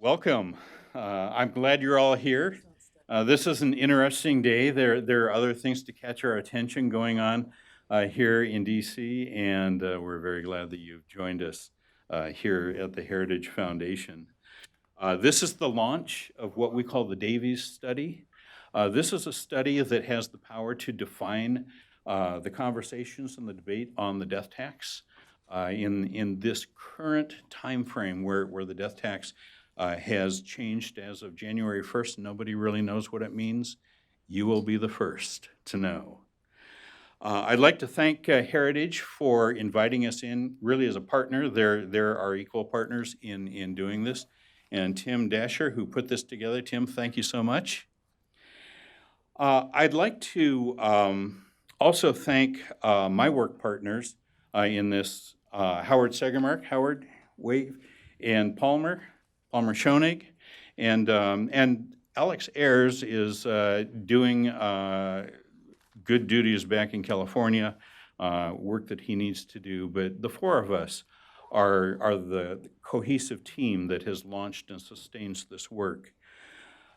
Welcome. I'm glad you're all here. This is an interesting day. There are other things to catch our attention going on here in DC, and we're very glad that you've joined us here at the Heritage Foundation. This is the launch of what we call the Davies Study. This is a study that has the power to define the conversations and the debate on the death tax in this current time frame where the death tax has changed as of January 1st. Nobody really knows what it means. You will be the first to know. I'd like to thank Heritage for inviting us in really as a partner. They're our equal partners in doing this. And Tim Dasher, who put this together. Tim, thank you so much. I'd like to also thank my work partners in this, Howard Segermark, Howard Wave, and Palmer Schoenig, and Alex Ayers is doing good duties back in California, work that he needs to do. But the four of us are the cohesive team that has launched and sustains this work.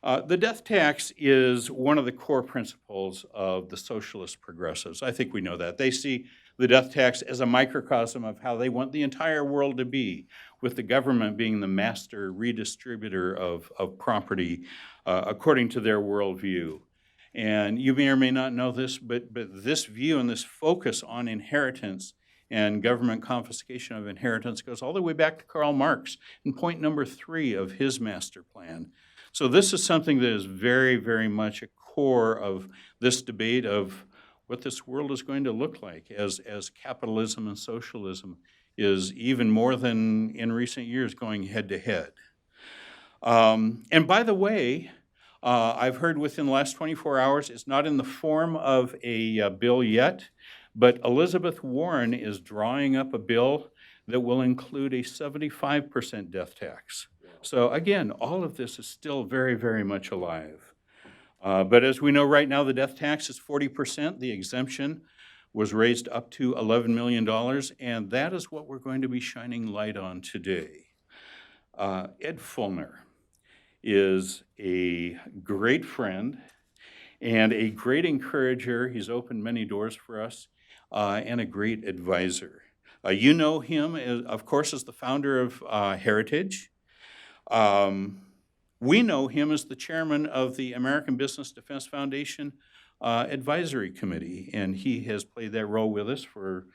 The death tax is one of the core principles of the socialist progressives. I think we know that. They see the death tax as a microcosm of how they want the entire world to be, with the government being the master redistributor of property according to their worldview. And you may or may not know this, but this view and this focus on inheritance and government confiscation of inheritance goes all the way back to Karl Marx in point number 3 of his master plan. So this is something that is very, very much a core of this debate of what this world is going to look like as capitalism and socialism is, even more than in recent years, going head to head. And by the way, I've heard within the last 24 hours, it's not in the form of a bill yet, but Elizabeth Warren is drawing up a bill that will include a 75% death tax. So again, all of this is still very, very much alive. But as we know right now, the death tax is 40%. The exemption was raised up to $11 million, and that is what we're going to be shining light on today. Ed Fulner is a great friend and a great encourager. He's opened many doors for us, and a great advisor. You know him, of course, as the founder of Heritage. We know him as the chairman of the American Business Defense Foundation Advisory Committee, and he has played that role with us for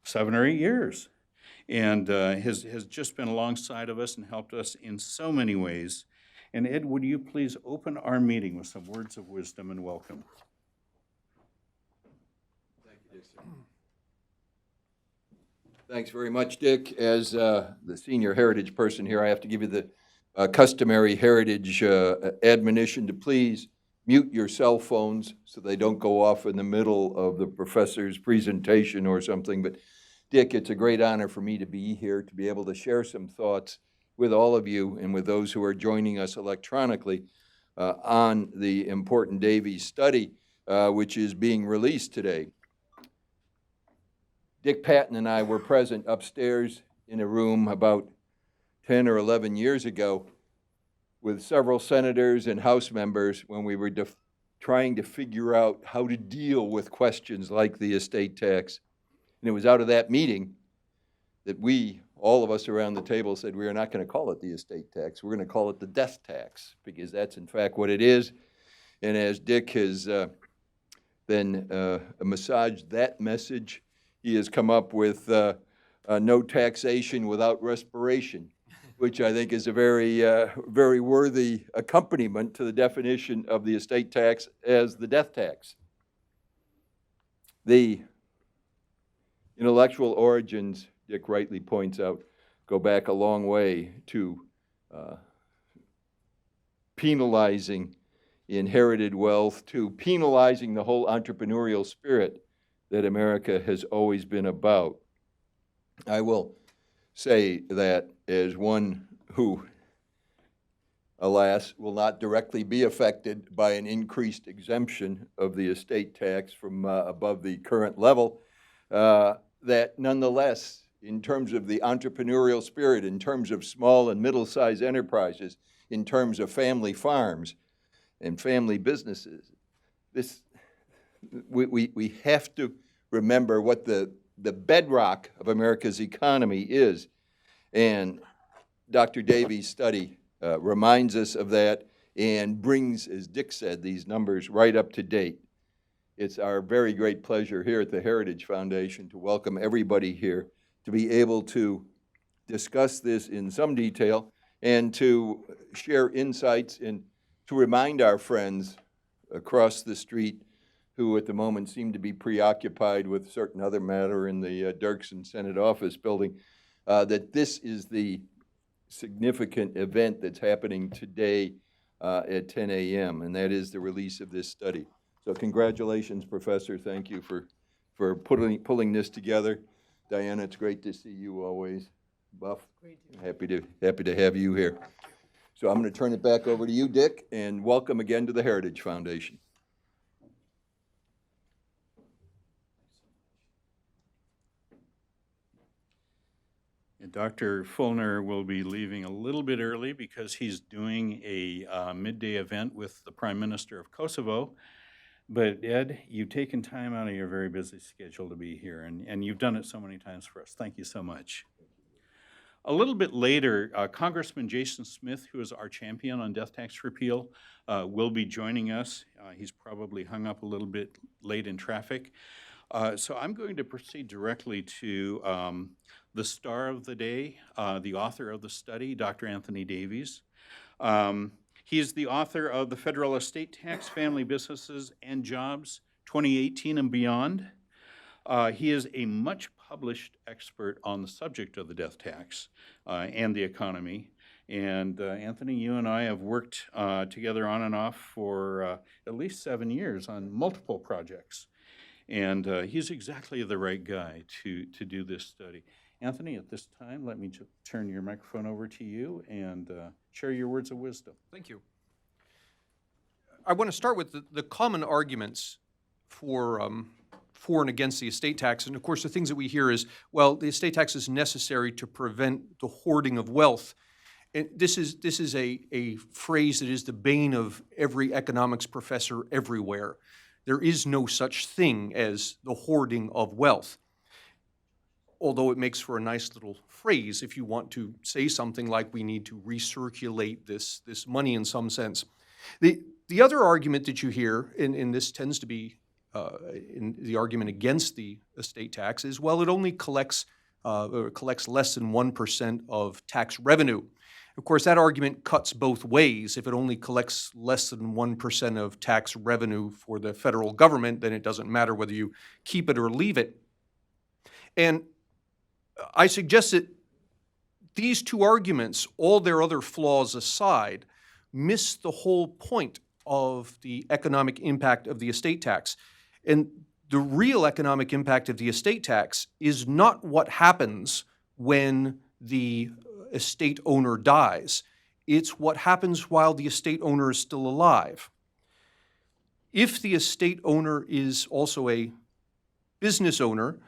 7 or 8 years, and has just been alongside of us and helped us in so many ways. And Ed, would you please open our meeting with some words of wisdom and welcome? Thank you, Dick. Thanks very much, Dick. As the senior Heritage person here, I have to give you the customary Heritage admonition to please mute your cell phones so they don't go off in the middle of the professor's presentation or something. But Dick, it's a great honor for me to be here, to be able to share some thoughts with all of you and with those who are joining us electronically on the important Davies Study, which is being released today. Dick Patton and I were present upstairs in a room about 10 or 11 years ago with several senators and House members when we were trying to figure out how to deal with questions like the estate tax. And it was out of that meeting that all of us around the table, said we are not going to call it the estate tax. We're going to call it the death tax, because that's in fact what it is. And as Dick has then massaged that message, he has come up with no taxation without respiration, which I think is a very, very worthy accompaniment to the definition of the estate tax as the death tax. The intellectual origins, Dick rightly points out, go back a long way to penalizing inherited wealth, to penalizing the whole entrepreneurial spirit that America has always been about. I will say that as one who, alas, will not directly be affected by an increased exemption of the estate tax from above the current level, that nonetheless in terms of the entrepreneurial spirit, in terms of small and middle-sized enterprises, in terms of family farms and family businesses. We have to remember what the bedrock of America's economy is. And Dr. Davies' study reminds us of that and brings, as Dick said, these numbers right up to date. It's our very great pleasure here at the Heritage Foundation to welcome everybody here to be able to discuss this in some detail and to share insights and to remind our friends across the street who at the moment seem to be preoccupied with certain other matter in the Dirksen Senate office building, that this is the significant event that's happening today at 10 a.m., and that is the release of this study. So congratulations, Professor. Thank you for pulling this together. Diana, it's great to see you always. Buff, happy to have you here. So I'm going to turn it back over to you, Dick, and welcome again to the Heritage Foundation. And Dr. Fulner will be leaving a little bit early because he's doing a midday event with the Prime Minister of Kosovo. But Ed, you've taken time out of your very busy schedule to be here, and you've done it so many times for us. Thank you so much. A little bit later, Congressman Jason Smith, who is our champion on death tax repeal, will be joining us. He's probably hung up a little bit late in traffic. So I'm going to proceed directly to the star of the day, the author of the study, Dr. Anthony Davies. He is the author of The Federal Estate Tax, Family Businesses and Jobs, 2018 and Beyond. He is a much published expert on the subject of the death tax and the economy. And Anthony, you and I have worked together on and off for at least 7 years on multiple projects. And he's exactly the right guy to do this study. Anthony, at this time, let me turn your microphone over to you and share your words of wisdom. Thank you. I want to start with the common arguments for and against the estate tax. And of course, the things that we hear is, well, the estate tax is necessary to prevent the hoarding of wealth. And this is a phrase that is the bane of every economics professor everywhere. There is no such thing as the hoarding of wealth, although it makes for a nice little phrase if you want to say something like we need to recirculate this money in some sense. The other argument that you hear, and this tends to be in the argument against the estate tax, is, well, it only collects less than 1% of tax revenue. Of course, that argument cuts both ways. If it only collects less than 1% of tax revenue for the federal government, then it doesn't matter whether you keep it or leave it. And I suggest that these two arguments, all their other flaws aside, miss the whole point of the economic impact of the estate tax. And the real economic impact of the estate tax is not what happens when the estate owner dies. It's what happens while the estate owner is still alive. If the estate owner is also a business owner,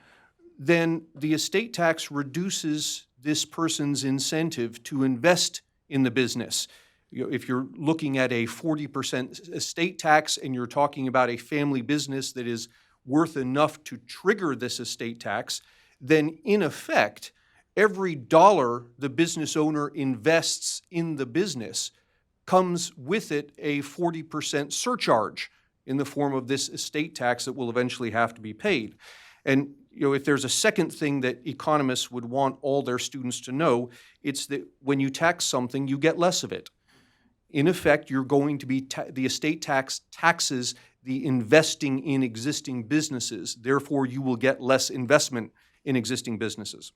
then the estate tax reduces this person's incentive to invest in the business. If you're looking at a 40% estate tax and you're talking about a family business that is worth enough to trigger this estate tax, then in effect, every dollar the business owner invests in the business comes with it a 40% surcharge in the form of this estate tax that will eventually have to be paid. And if there's a second thing that economists would want all their students to know, it's that when you tax something, you get less of it. In effect, you're going to be the estate tax taxes the investing in existing businesses. Therefore, you will get less investment in existing businesses.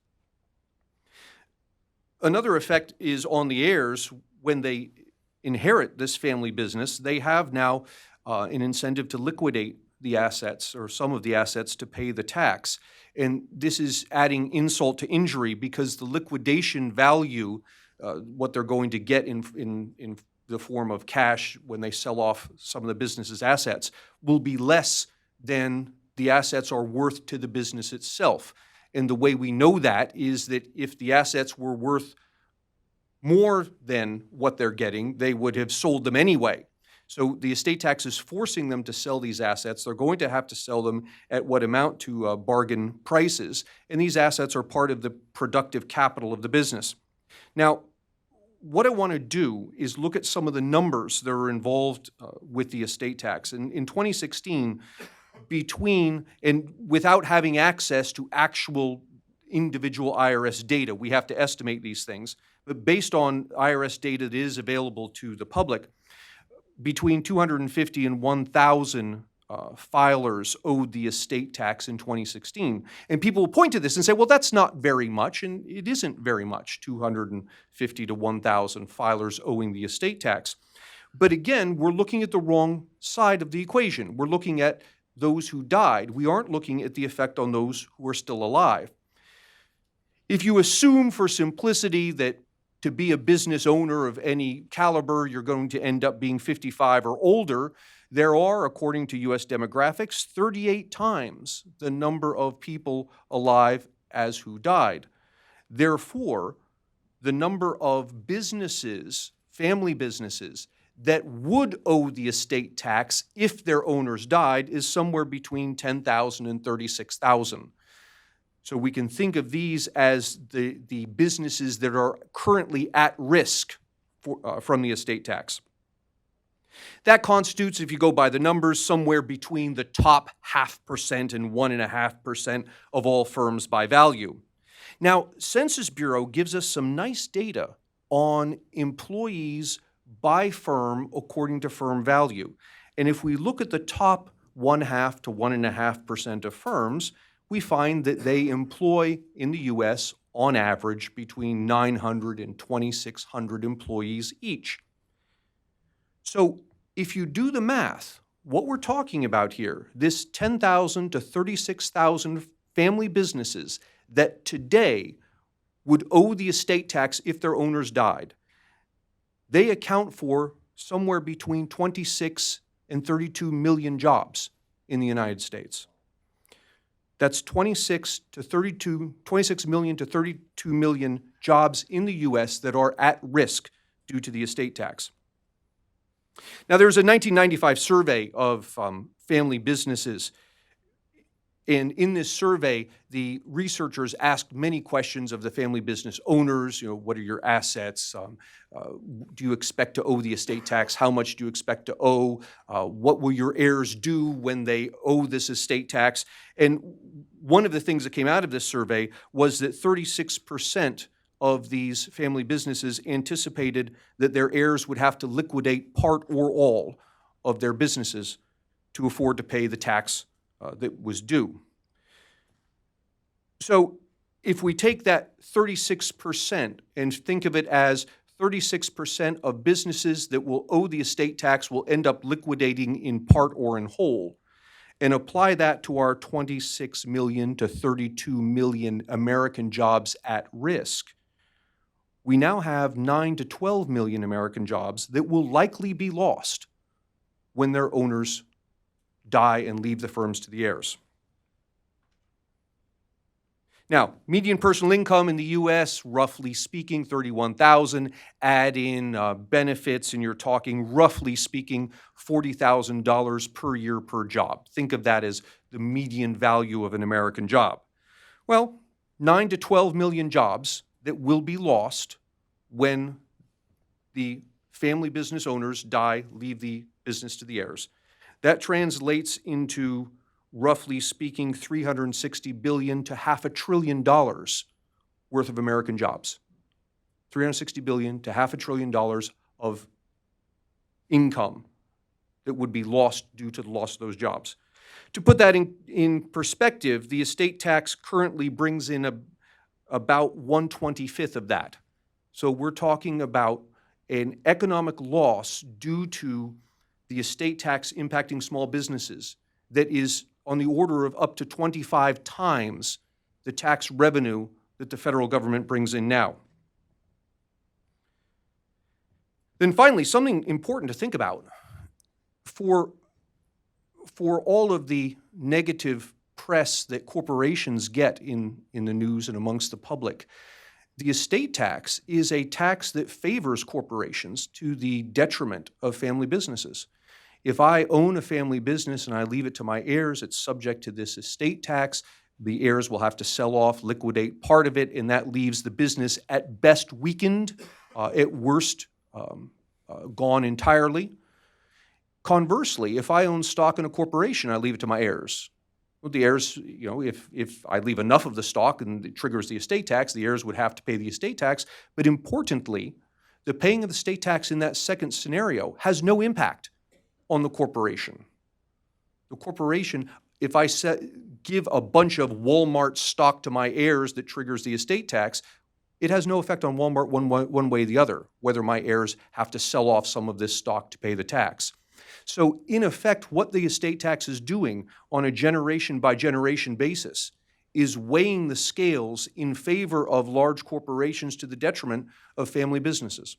Another effect is on the heirs. When they inherit this family business, they have now an incentive to liquidate the assets or some of the assets to pay the tax. And this is adding insult to injury because the liquidation value, what they're going to get in the form of cash when they sell off some of the business's assets, will be less than the assets are worth to the business itself. And the way we know that is that if the assets were worth more than what they're getting, they would have sold them anyway. So the estate tax is forcing them to sell these assets. They're going to have to sell them at what amount to bargain prices, and these assets are part of the productive capital of the business. Now, what I want to do is look at some of the numbers that are involved with the estate tax. In 2016, and without having access to actual individual IRS data, we have to estimate these things, but based on IRS data that is available to the public, between 250 and 1,000 filers owed the estate tax in 2016. And people will point to this and say, well, that's not very much, and it isn't very much, 250 to 1,000 filers owing the estate tax. But again, we're looking at the wrong side of the equation. We're looking at those who died. We aren't looking at the effect on those who are still alive. If you assume for simplicity that to be a business owner of any caliber, you're going to end up being 55 or older, there are, according to U.S. demographics, 38 times the number of people alive as who died. Therefore, the number of businesses, family businesses, that would owe the estate tax if their owners died is somewhere between 10,000 and 36,000. So we can think of these as the businesses that are currently at risk from the estate tax. That constitutes, if you go by the numbers, somewhere between the top 0.5% and 1.5% of all firms by value. Now, Census Bureau gives us some nice data on employees by firm according to firm value. And if we look at the top 0.5 to 1.5% of firms, we find that they employ in the U.S. on average between 900 and 2,600 employees each. So if you do the math, what we're talking about here, this 10,000 to 36,000 family businesses that today would owe the estate tax if their owners died, they account for somewhere between 26 and 32 million jobs in the United States. That's 26 million to 32 million jobs in the U.S. that are at risk due to the estate tax. Now, there was a 1995 survey of family businesses. And in this survey, the researchers asked many questions of the family business owners. What are your assets? Do you expect to owe the estate tax? How much do you expect to owe? What will your heirs do when they owe this estate tax? And one of the things that came out of this survey was that 36% of these family businesses anticipated that their heirs would have to liquidate part or all of their businesses to afford to pay the tax that was due. So if we take that 36% and think of it as 36% of businesses that will owe the estate tax will end up liquidating in part or in whole, and apply that to our 26 million to 32 million American jobs at risk, we now have 9 to 12 million American jobs that will likely be lost when their owners die and leave the firms to the heirs. Now, median personal income in the U.S., roughly speaking, $31,000. Add in benefits, and you're talking, roughly speaking, $40,000 per year per job. Think of that as the median value of an American job. Well, 9 to 12 million jobs that will be lost when the family business owners die, leave the business to the heirs. That translates into, roughly speaking, $360 billion to $500 billion worth of American jobs. $360 billion to $500 billion of income that would be lost due to the loss of those jobs. To put that in perspective, the estate tax currently brings in about 1/25 of that. So we're talking about an economic loss due to the estate tax impacting small businesses that is on the order of up to 25 times the tax revenue that the federal government brings in now. Then finally, something important to think about. For all of the negative press that corporations get in the news and amongst the public. The estate tax is a tax that favors corporations to the detriment of family businesses. If I own a family business and I leave it to my heirs, it's subject to this estate tax. The heirs will have to sell off, liquidate part of it, and that leaves the business at best weakened, at worst gone entirely. Conversely, if I own stock in a corporation, I leave it to my heirs. Well, the heirs, if I leave enough of the stock and it triggers the estate tax, the heirs would have to pay the estate tax. But importantly, the paying of the estate tax in that second scenario has no impact on the corporation. The corporation, if I give a bunch of Walmart stock to my heirs that triggers the estate tax, it has no effect on Walmart one way or the other, whether my heirs have to sell off some of this stock to pay the tax. So in effect, what the estate tax is doing on a generation-by-generation basis is weighing the scales in favor of large corporations to the detriment of family businesses.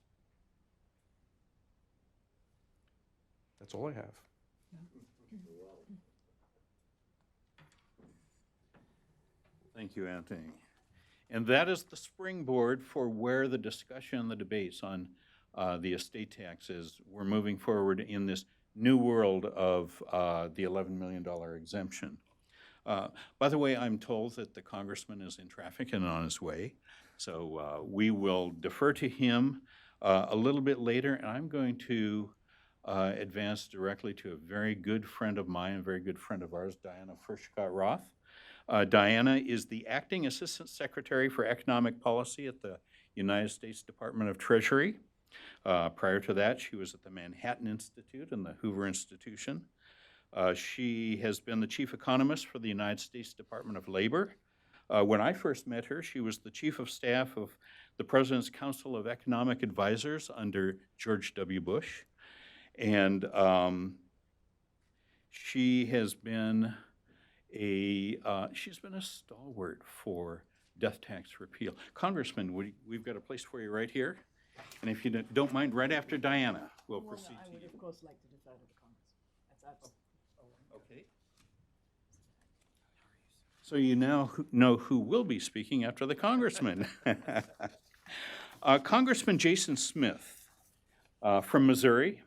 That's all I have. Thank you, Anthony. And that is the springboard for where the discussion and the debates on the estate taxes, we're moving forward in this new world of the $11 million exemption. By the way, I'm told that the congressman is in traffic and on his way, so we will defer to him a little bit later, and I'm going to advance directly to a very good friend of mine, a very good friend of ours, Diana Furchtgott-Roth. Diana is the Acting Assistant Secretary for Economic Policy at the United States Department of Treasury. Prior to that, she was at the Manhattan Institute and the Hoover Institution. She has been the chief economist for the United States Department of Labor. When I first met her, she was the chief of staff of the President's Council of Economic Advisors under George W. Bush. And she has been she's been a stalwart for death tax repeal. Congressman, we've got a place for you right here. And if you don't mind, right after Diana, we'll proceed I to would, you. of course, like to defer to the Congress. Okay. So you now know who will be speaking after the congressman. Congressman Jason Smith from Missouri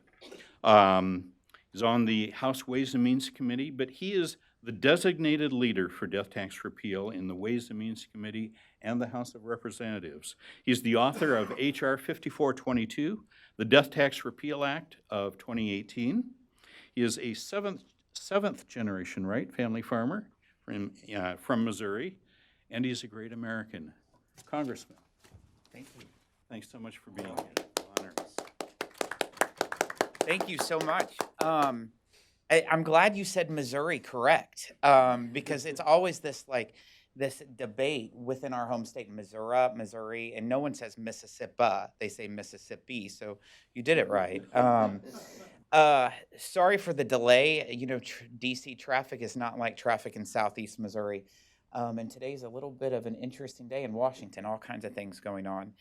is on the House Ways and Means Committee, but he is the designated leader for death tax repeal in the Ways and Means Committee and the House of Representatives. He's the author of H.R. 5422, the Death Tax Repeal Act of 2018. He is a seventh generation, right, family farmer from Missouri, and he's a great American. Congressman. Thank you. Thanks so much for being here. Honor. Thank you so much. I'm glad you said Missouri correct, because it's always this debate within our home state, Missouri, and no one says Mississippi. They say Mississippi, so you did it right. Sorry for the delay. DC traffic is not like traffic in southeast Missouri. And today's a little bit of an interesting day in Washington, all kinds of things going on.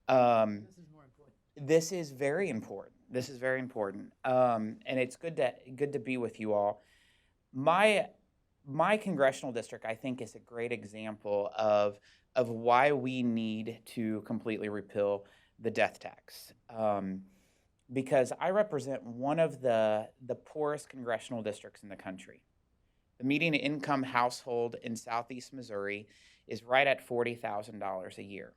This is more important. This is very important. This is very important, and it's good to be with you all. My congressional district, I think, is a great example of why we need to completely repeal the death tax, because I represent one of the poorest congressional districts in the country. The median income household in southeast Missouri is right at $40,000 a year.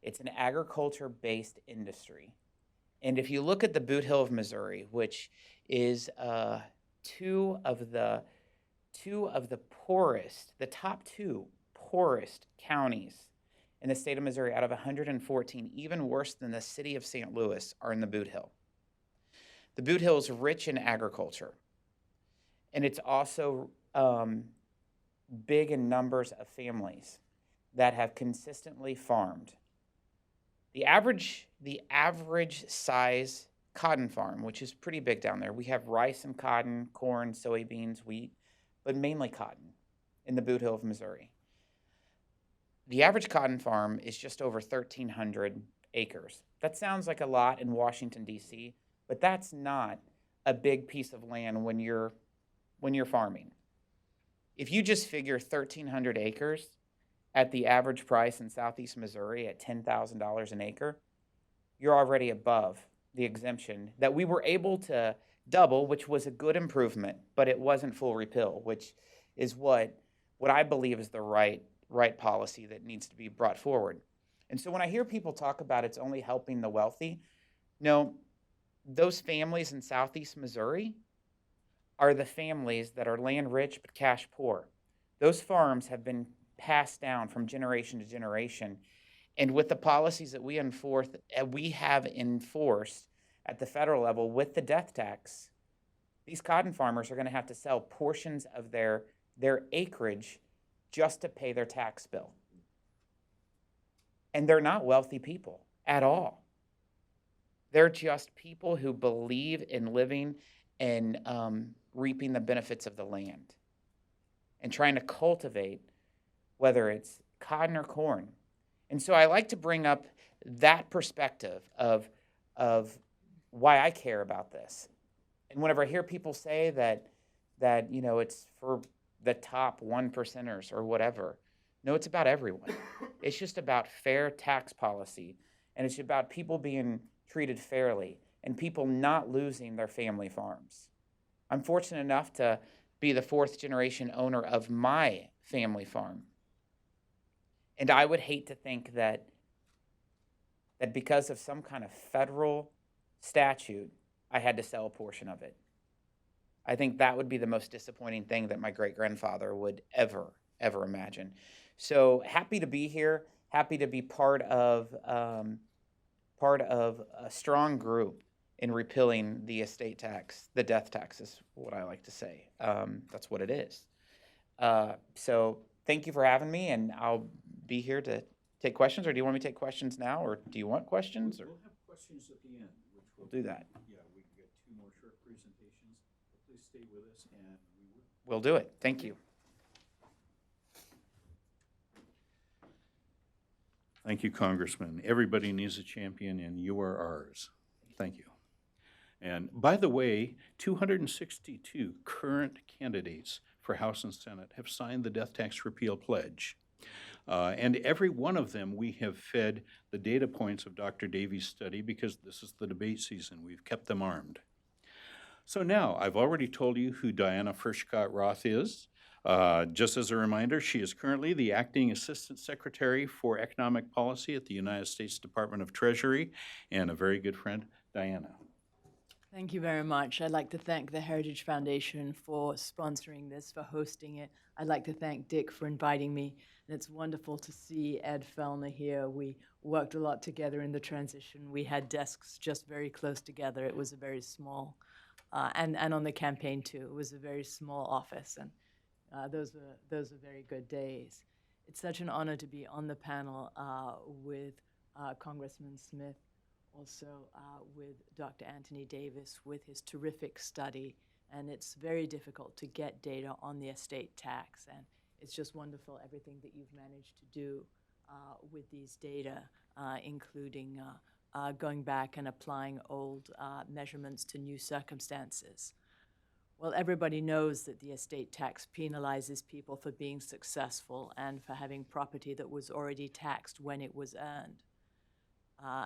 It's an agriculture-based industry. And if you look at the Boot Hill of Missouri, which is two of the poorest, the top two poorest counties in the state of Missouri out of 114, even worse than the city of St. Louis, are in the Boot Hill. The Boot Hill is rich in agriculture, and it's also big in numbers of families that have consistently farmed. The average size cotton farm, which is pretty big down there, we have rice and cotton, corn, soybeans, wheat, but mainly cotton in the Boot Hill of Missouri. The average cotton farm is just over 1,300 acres. That sounds like a lot in Washington, D.C., but that's not a big piece of land when you're farming. If you just figure 1,300 acres at the average price in southeast Missouri at $10,000 an acre, you're already above the exemption that we were able to double, which was a good improvement, but it wasn't full repeal, which is what I believe is the right policy that needs to be brought forward. And so when I hear people talk about it's only helping the wealthy, no, those families in southeast Missouri are the families that are land rich but cash poor. Those farms have been passed down from generation to generation. And with the policies that we have enforced at the federal level with the death tax, these cotton farmers are going to have to sell portions of their acreage just to pay their tax bill. And they're not wealthy people at all. They're just people who believe in living and reaping the benefits of the land and trying to cultivate, whether it's cotton or corn. And so I like to bring up that perspective of why I care about this. And whenever I hear people say that it's for the top 1%ers or whatever, no, it's about everyone. It's just about fair tax policy, and it's about people being treated fairly and people not losing their family farms. I'm fortunate enough to be the 4th generation owner of my family farm. And I would hate to think that because of some kind of federal statute, I had to sell a portion of it. I think that would be the most disappointing thing that my great-grandfather would ever imagine. So happy to be here, happy to be part of a strong group in repealing the estate tax. The death tax is what I like to say. That's what it is. So thank you for having me, and I'll be here to take questions. Or do you want me to take questions now, or do you want questions? Or We'll have questions at the end, which we'll do that. Yeah, we can get 2 more short presentations. Please stay with us, and we will. We'll do it. Thank you. Thank you, Congressman. Everybody needs a champion, and you are ours. Thank you. And by the way, 262 current candidates for House and Senate have signed the death tax repeal pledge. And every one of them, we have fed the data points of Dr. Davies' study because this is the debate season. We've kept them armed. So now, I've already told you who Diana Furchtgott-Roth is. Just as a reminder, she is currently the Acting Assistant Secretary for Economic Policy at the United States Department of Treasury, and a very good friend, Diana. Thank you very much. I'd like to thank the Heritage Foundation for sponsoring this, for hosting it. I'd like to thank Dick for inviting me, and it's wonderful to see Ed Fellner here. We worked a lot together in the transition. We had desks just very close together. It was a very small, and on the campaign too, it was a very small office, and those were very good days. It's such an honor to be on the panel with Congressman Smith, also with Dr. Anthony Davis with his terrific study, and it's very difficult to get data on the estate tax, and it's just wonderful everything that you've managed to do with these data, including going back and applying old measurements to new circumstances. Well, everybody knows that the estate tax penalizes people for being successful and for having property that was already taxed when it was earned.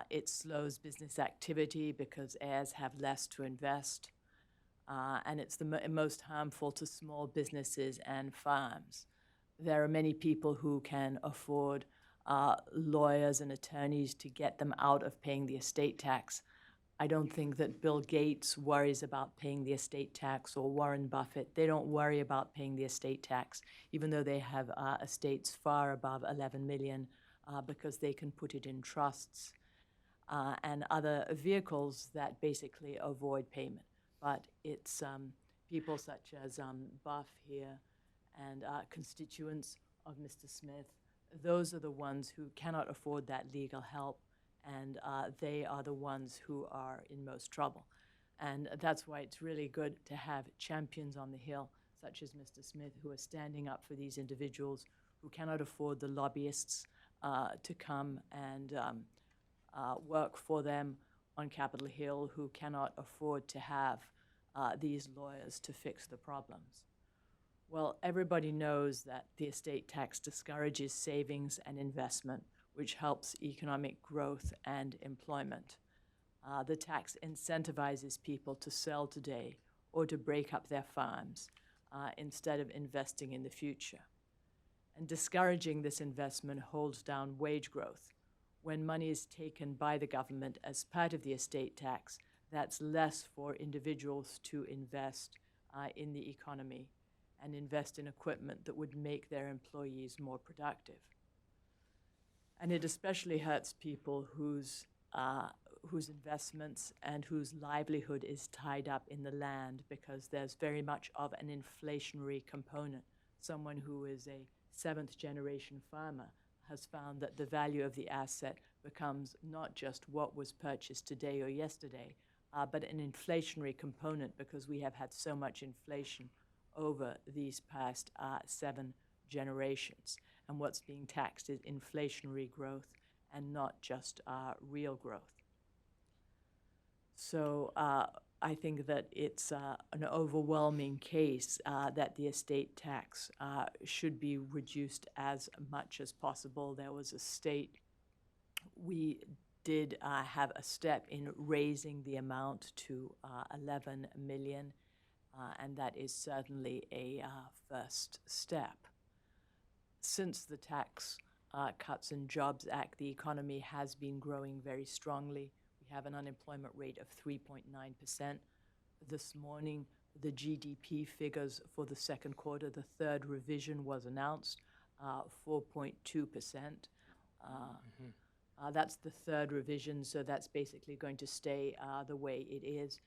It slows business activity because heirs have less to invest, and it's the most harmful to small businesses and farms. There are many people who can afford lawyers and attorneys to get them out of paying the estate tax. I don't think that Bill Gates worries about paying the estate tax, or Warren Buffett. They don't worry about paying the estate tax, even though they have estates far above 11 million because they can put it in trusts and other vehicles that basically avoid payment. But it's people such as Buff here and constituents of Mr. Smith. Those are the ones who cannot afford that legal help, and they are the ones who are in most trouble. And that's why it's really good to have champions on the Hill, such as Mr. Smith, who are standing up for these individuals who cannot afford the lobbyists to come and work for them on Capitol Hill, who cannot afford to have these lawyers to fix the problems. Well, everybody knows that the estate tax discourages savings and investment, which helps economic growth and employment. The tax incentivizes people to sell today or to break up their farms instead of investing in the future. And discouraging this investment holds down wage growth. When money is taken by the government as part of the estate tax, that's less for individuals to invest in the economy and invest in equipment that would make their employees more productive. And it especially hurts people whose investments and whose livelihood is tied up in the land, because there's very much of an inflationary component. Someone who is a seventh-generation farmer has found that the value of the asset becomes not just what was purchased today or yesterday, but an inflationary component, because we have had so much inflation over these past 7 generations. And what's being taxed is inflationary growth and not just real growth. So I think that it's an overwhelming case that the estate tax should be reduced as much as possible. There was a state, we did have a step in raising the amount to 11 million, and that is certainly a first step. Since the Tax Cuts and Jobs Act, the economy has been growing very strongly. We have an unemployment rate of 3.9%. This morning, the GDP figures for the second quarter, the third revision was announced, 4.2%. That's the third revision, so that's basically going to stay the way it is.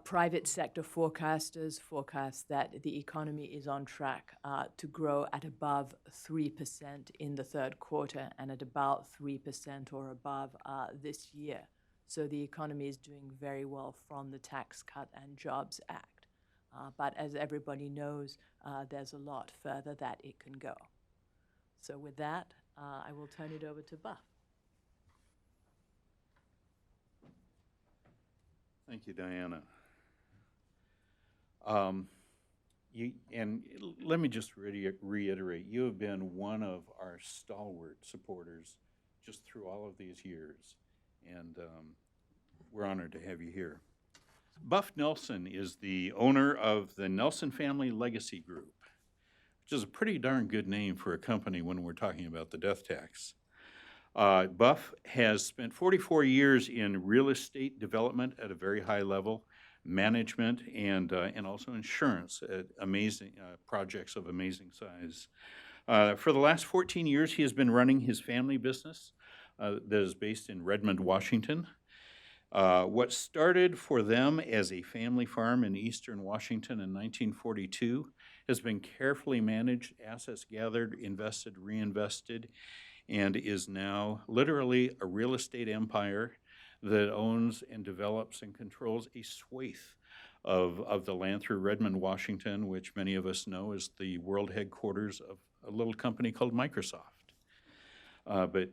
Private sector forecasters forecast that the economy is on track to grow at above 3% in the third quarter and at about 3% or above this year. So the economy is doing very well from the Tax Cut and Jobs Act. But as everybody knows, there's a lot further that it can go. So with that, I will turn it over to Buff. Thank you, Diana. Let me just reiterate, you have been one of our stalwart supporters just through all of these years, and we're honored to have you here. Buff Nelson is the owner of the Nelson Family Legacy Group, which is a pretty darn good name for a company when we're talking about the death tax. Buff has spent 44 years in real estate development at a very high level, management, and also insurance at amazing projects of amazing size. For the last 14 years, he has been running his family business that is based in Redmond, Washington. What started for them as a family farm in eastern Washington in 1942 has been carefully managed, assets gathered, invested, reinvested, and is now literally a real estate empire that owns and develops and controls a swathe of the land through Redmond, Washington, which many of us know is the world headquarters of a little company called Microsoft. But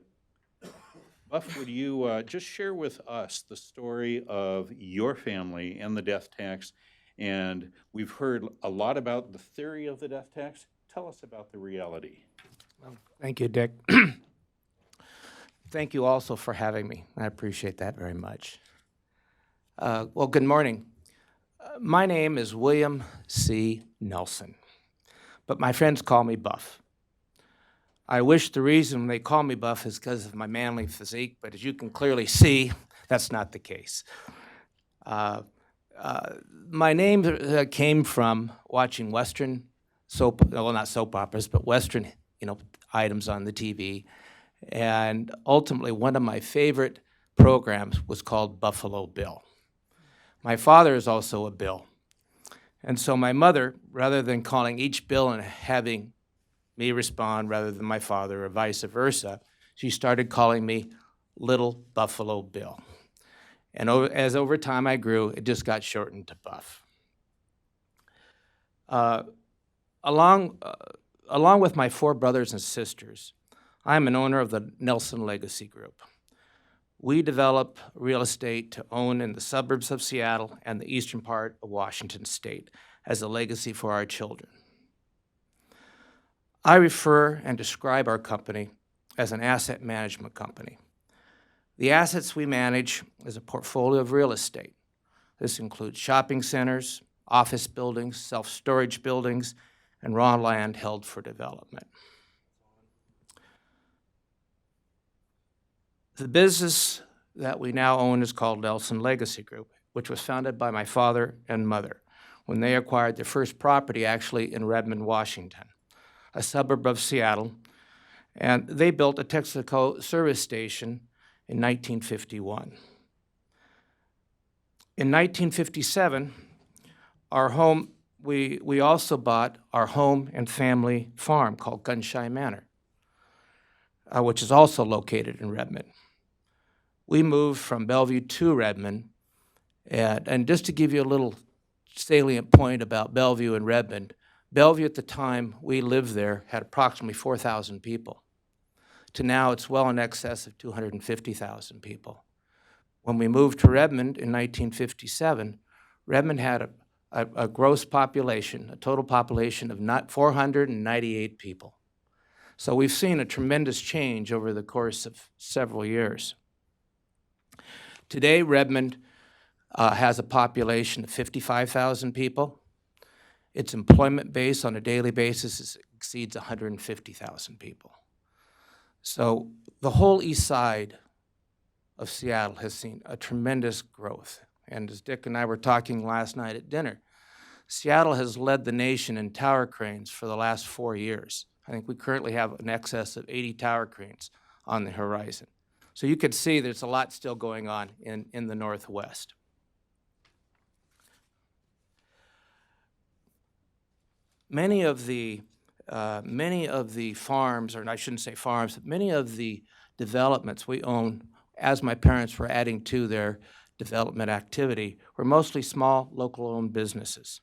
Buff, would you just share with us the story of your family and the death tax? And we've heard a lot about the theory of the death tax. Tell us about the reality. Well, thank you, Dick. Thank you also for having me. I appreciate that very much. Well, good morning. My name is William C. Nelson, but my friends call me Buff. I wish the reason they call me Buff is because of my manly physique, but as you can clearly see, that's not the case. My name came from watching Western not soap operas, but Western, items on the TV. And ultimately, one of my favorite programs was called Buffalo Bill. My father is also a Bill. And so my mother, rather than calling each Bill and having me respond rather than my father or vice versa, she started calling me Little Buffalo Bill. And as over time I grew, it just got shortened to Buff. Along with my 4 brothers and sisters, I'm an owner of the Nelson Legacy Group. We develop real estate to own in the suburbs of Seattle and the eastern part of Washington State. as a legacy for our children. I refer and describe our company as an asset management company. The assets we manage is a portfolio of real estate. This includes shopping centers, office buildings, self-storage buildings, and raw land held for development. The business that we now own is called Nelson Legacy Group, which was founded by my father and mother when they acquired their first property actually in Redmond, Washington, a suburb of Seattle, and they built a Texaco service station in 1951. In 1957, we also bought our home and family farm called Gunshy Manor, which is also located in Redmond. We moved from Bellevue to Redmond, and just to give you a little salient point about Bellevue and Redmond, Bellevue at the time we lived there had approximately 4,000 people. To now it's well in excess of 250,000 people. When we moved to Redmond in 1957, Redmond had a gross population, a total population of 498 people. So we've seen a tremendous change over the course of several years. Today, Redmond has a population of 55,000 people. Its employment base on a daily basis exceeds 150,000 people. So the whole east side of Seattle has seen a tremendous growth. And as Dick and I were talking last night at dinner, Seattle has led the nation in tower cranes for the last 4 years. I think we currently have an excess of 80 tower cranes on the horizon. So you can see there's a lot still going on in the Northwest. Many of the farms, or I shouldn't say farms, but many of the developments we own, as my parents were adding to their development activity, were mostly small, local-owned businesses.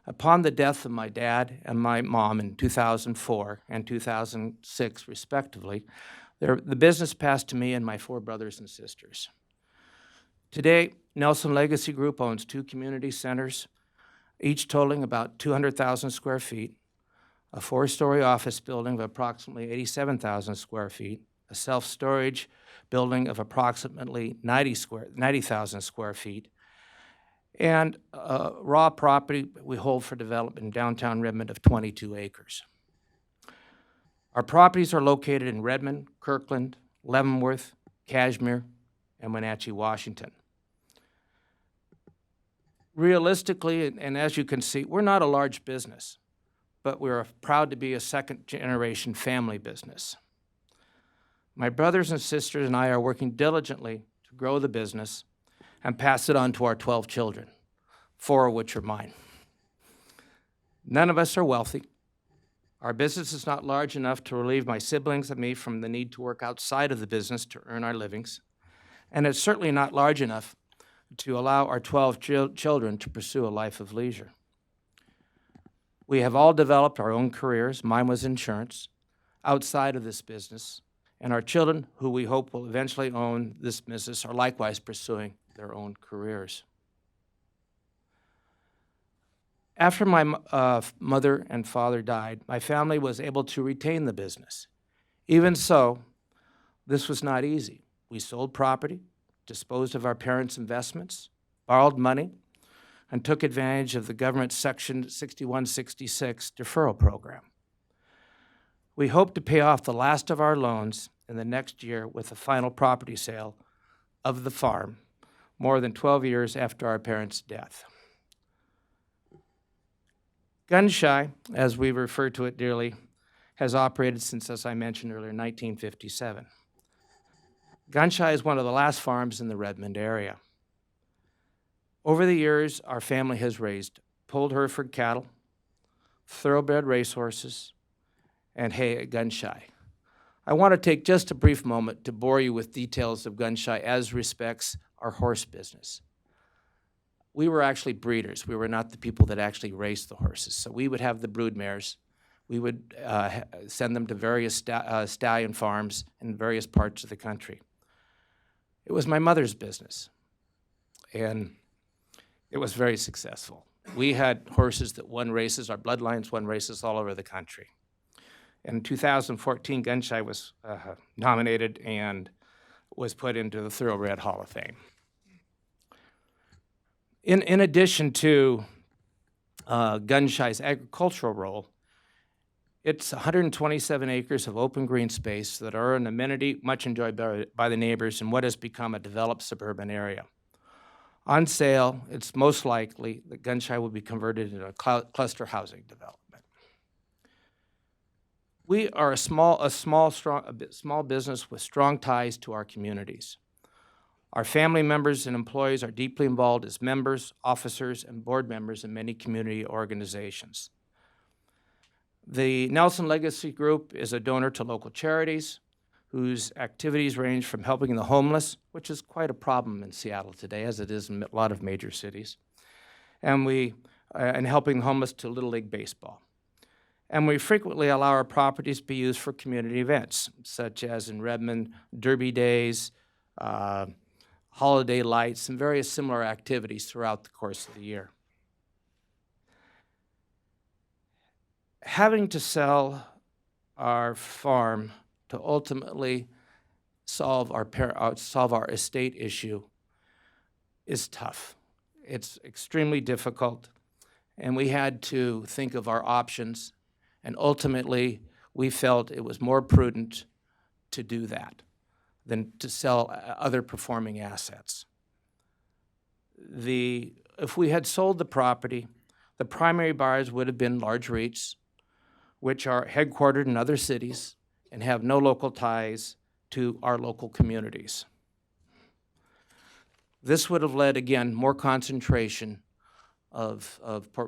Upon the death of my dad and my mom in 2004 and 2006, respectively, the business passed to me and my 4 brothers and sisters. Today, Nelson Legacy Group owns 2 community centers, each totaling about 200,000 square feet, a 4-story office building of approximately 87,000 square feet, a self-storage building of approximately 90,000 square feet, and raw property we hold for development in downtown Redmond of 22 acres. Our properties are located in Redmond, Kirkland, Leavenworth, Cashmere, and Wenatchee, Washington. Realistically, and as you can see, we're not a large business, but we're proud to be a second-generation family business. My brothers and sisters and I are working diligently to grow the business and pass it on to our 12 children, 4 of which are mine. None of us are wealthy. Our business is not large enough to relieve my siblings and me from the need to work outside of the business to earn our livings, and it's certainly not large enough to allow our 12 children to pursue a life of leisure. We have all developed our own careers. Mine was insurance, outside of this business, and our children, who we hope will eventually own this business, are likewise pursuing their own careers. After my mother and father died, my family was able to retain the business. Even so, this was not easy. We sold property, disposed of our parents' investments, borrowed money, and took advantage of the government's Section 6166 deferral program. We hope to pay off the last of our loans in the next year with a final property sale of the farm, more than 12 years after our parents' death. Gunshy, as we refer to it dearly, has operated since, as I mentioned earlier, 1957. Gunshy is one of the last farms in the Redmond area. Over the years, our family has raised polled Hereford cattle, thoroughbred racehorses, and hay at Gunshy. I want to take just a brief moment to bore you with details of Gunshy as respects our horse business. We were actually breeders. We were not the people that actually raced the horses. So we would have the brood mares. We would send them to various stallion farms in various parts of the country. It was my mother's business, and it was very successful. we had horses that won races, our bloodlines won races all over the country. In 2014, Gunshy was nominated and was put into the Thoroughbred Hall of Fame. In addition to Gunshy's agricultural role, it's 127 acres of open green space that are an amenity much enjoyed by the neighbors in what has become a developed suburban area. On sale, it's most likely that Gunshy will be converted into a cluster housing development. We are a small business with strong ties to our communities. Our family members and employees are deeply involved as members, officers, and board members in many community organizations. The Nelson Legacy Group is a donor to local charities whose activities range from helping the homeless, which is quite a problem in Seattle today, as it is in a lot of major cities, and helping the homeless to Little League Baseball. And we frequently allow our properties to be used for community events, such as in Redmond, Derby Days, holiday lights, and various similar activities throughout the course of the year. Having to sell our farm to ultimately solve our estate issue is tough. It's extremely difficult, and we had to think of our options, and ultimately we felt it was more prudent to do that than to sell other performing assets. If we had sold the property, the primary buyers would have been large REITs, which are headquartered in other cities and have no local ties to our local communities. This would have led, again, more concentration of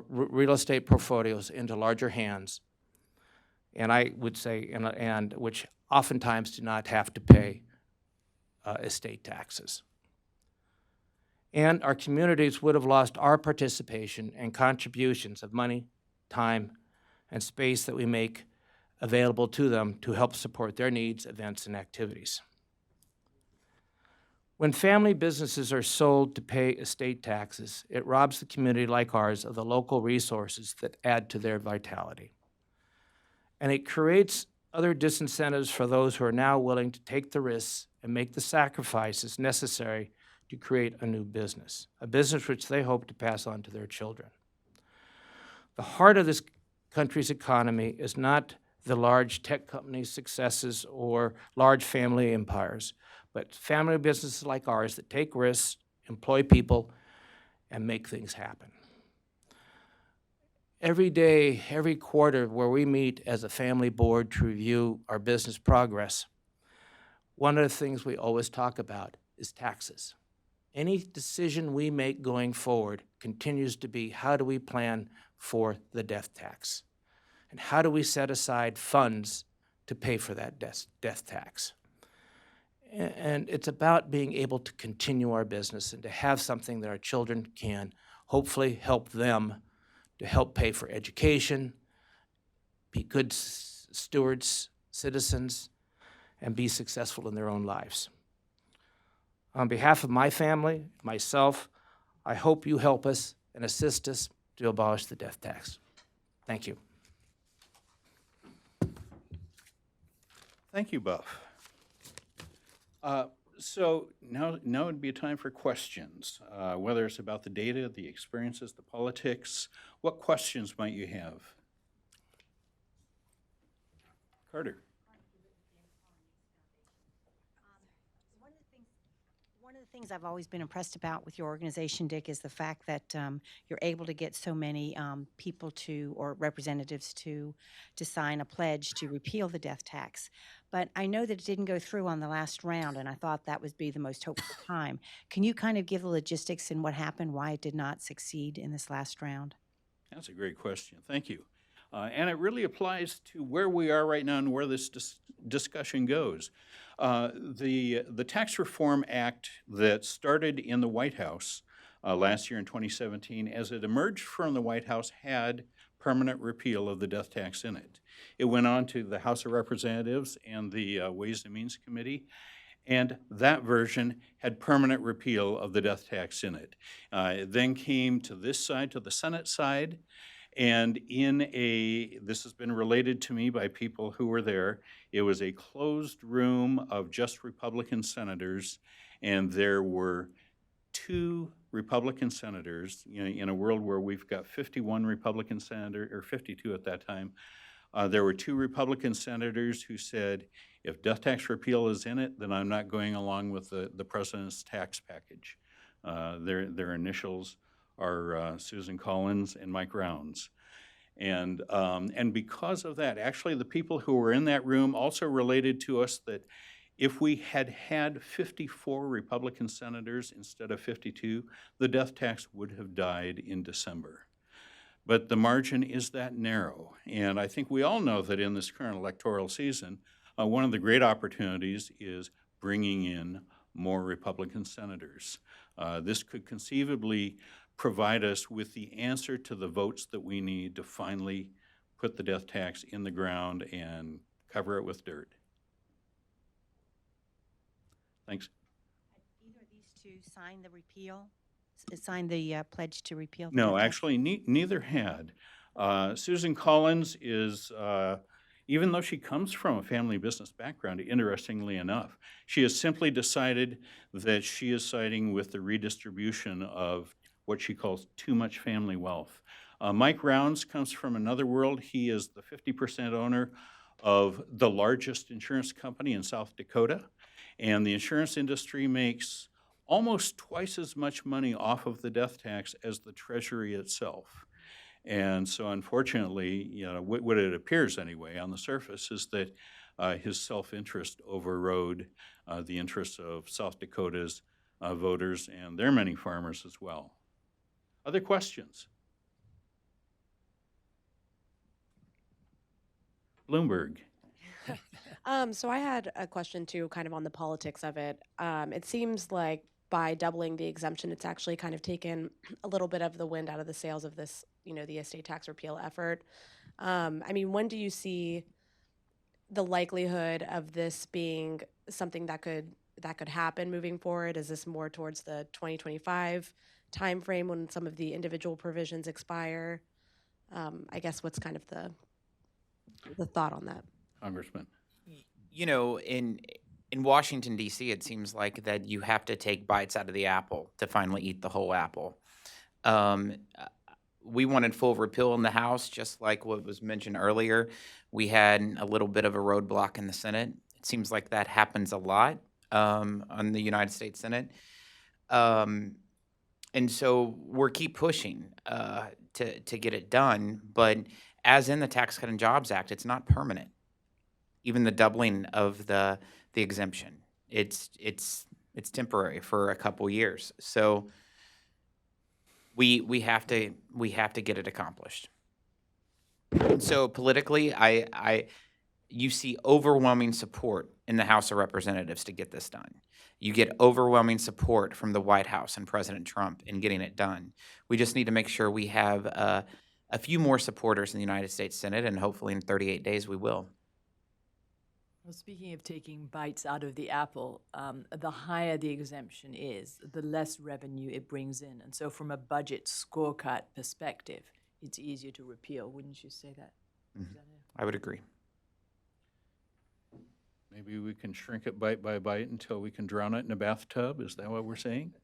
real estate portfolios into larger hands, and I would say, and which oftentimes do not have to pay estate taxes. And our communities would have lost our participation and contributions of money, time, and space that we make available to them to help support their needs, events, and activities. When family businesses are sold to pay estate taxes, it robs the community like ours of the local resources that add to their vitality. And it creates other disincentives for those who are now willing to take the risks and make the sacrifices necessary to create a new business, a business which they hope to pass on to their children. The heart of this country's economy is not the large tech companies' successes or large family empires, but family businesses like ours that take risks, employ people, and make things happen. Every day, every quarter where we meet as a family board to review our business progress, one of the things we always talk about is taxes. Any decision we make going forward continues to be, how do we plan for the death tax? And how do we set aside funds to pay for that death tax? And it's about being able to continue our business and to have something that our children can hopefully help them to help pay for education, be good stewards, citizens, and be successful in their own lives. On behalf of my family, myself, I hope you help us and assist us to abolish the death tax. Thank you. Thank you, Buff. So now would be a time for questions, whether it's about the data, the experiences, the politics. What questions might you have? Carter. One of the things I've always been impressed about with your organization, Dick, is the fact that you're able to get so many people or representatives to sign a pledge to repeal the death tax. But I know that it didn't go through on the last round, and I thought that would be the most hopeful time. Can you kind of give the logistics and what happened, why it did not succeed in this last round? That's a great question. Thank you. And it really applies to where we are right now and where this discussion goes. The Tax Reform Act that started in the White House last year in 2017, as it emerged from the White House, had permanent repeal of the death tax in it. It went on to the House of Representatives and the Ways and Means Committee, And that version had permanent repeal of the death tax in it. It then came to this side, to the Senate side, and this has been related to me by people who were there, it was a closed room of just Republican senators, and there were 2 Republican senators in a world where we've got 51 Republican senators, or 52 at that time. There were 2 Republican senators who said, if death tax repeal is in it, then I'm not going along with the president's tax package. Their initials are Susan Collins and Mike Rounds. And because of that, actually the people who were in that room also related to us that if we had had 54 Republican senators instead of 52, the death tax would have died in December. But the margin is that narrow. And I think we all know that in this current electoral season, one of the great opportunities is bringing in more Republican senators. This could conceivably provide us with the answer to the votes that we need to finally put the death tax in the ground and cover it with dirt. Thanks. Had either of these two signed the repeal, signed the pledge to repeal? the No, death tax? actually, neither had. Susan Collins is, even though she comes from a family business background, interestingly enough, she has simply decided that she is siding with the redistribution of what she calls too much family wealth. Mike Rounds comes from another world. He is the 50% owner of the largest insurance company in South Dakota, and the insurance industry makes almost twice as much money off of the death tax as the Treasury itself. And so unfortunately, what it appears anyway on the surface is that his self-interest overrode the interests of South Dakota's voters and their many farmers as well. Other questions? Bloomberg. So I had a question too, kind of on the politics of it. It seems like by doubling the exemption, it's actually kind of taken a little bit of the wind out of the sails of this, the estate tax repeal effort. I mean, when do you see the likelihood of this being something that could happen moving forward? Is this more towards the 2025 timeframe when some of the individual provisions expire? I guess what's kind of the thought on that? Congressman. In Washington, D.C., it seems like that you have to take bites out of the apple to finally eat the whole apple. We wanted full repeal in the House, just like what was mentioned earlier. We had a little bit of a roadblock in the Senate. It seems like that happens a lot on the United States Senate. And so we're keep pushing to get it done. But as in the Tax Cut and Jobs Act, it's not permanent. Even the doubling of the exemption, it's temporary for a couple years. So we have to get it accomplished. So politically, you see overwhelming support in the House of Representatives to get this done. You get overwhelming support from the White House and President Trump in getting it done. We just need to make sure we have a few more supporters in the United States Senate, and hopefully in 38 days we will. Well, speaking of taking bites out of the apple, the higher the exemption is, the less revenue it brings in. And so from a budget scorecard perspective, it's easier to repeal. Wouldn't you say that? Mm-hmm. I would agree. Maybe we can shrink it bite by bite until we can drown it in a bathtub. Is that what we're saying?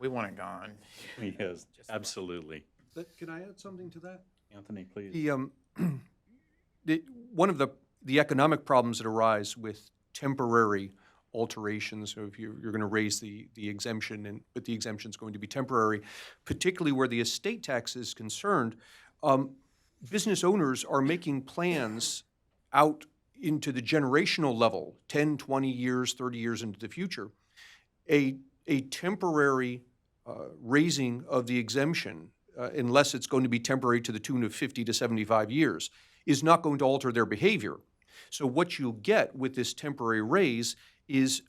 We want it gone. Yes, absolutely. Can I add something to that? Anthony, please. One of the economic problems that arise with temporary alterations, so if you're going to raise the exemption, but the exemption is going to be temporary, particularly where the estate tax is concerned, business owners are making plans out into the generational level, 10, 20 years, 30 years into the future. A temporary raising of the exemption, unless it's going to be temporary to the tune of 50 to 75 years, is not going to alter their behavior. So what you'll get with this temporary raise is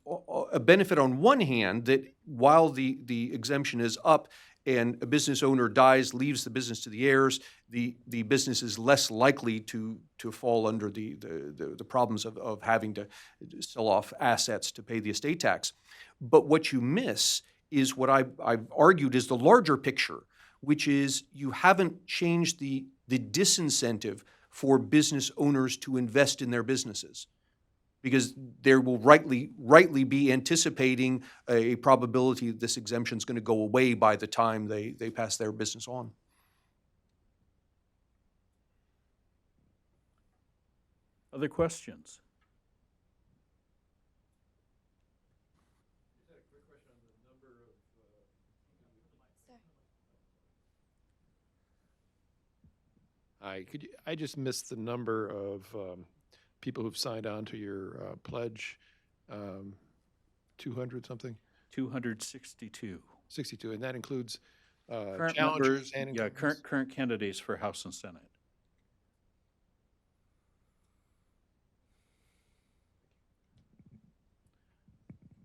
a benefit on one hand that while the exemption is up, and a business owner dies, leaves the business to the heirs, the business is less likely to fall under the problems of having to sell off assets to pay the estate tax. But what you miss is what I've argued is the larger picture, which is you haven't changed the disincentive for business owners to invest in their businesses, because there will rightly be anticipating a probability that this exemption is going to go away by the time they pass their business on. Other questions? Hi, I just missed the number of people who've signed on to your pledge, 200 something? 262. 62, and that includes Current challengers members, and yeah, incumbents? current candidates for House and Senate.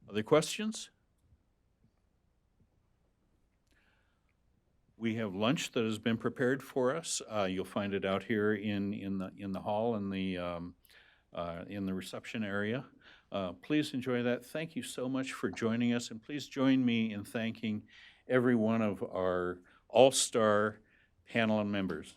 Other questions? We have lunch that has been prepared for us. You'll find it out here in the hall in the reception area. Please enjoy that. Thank you so much for joining us, and please join me in thanking every one of our all-star panel and members.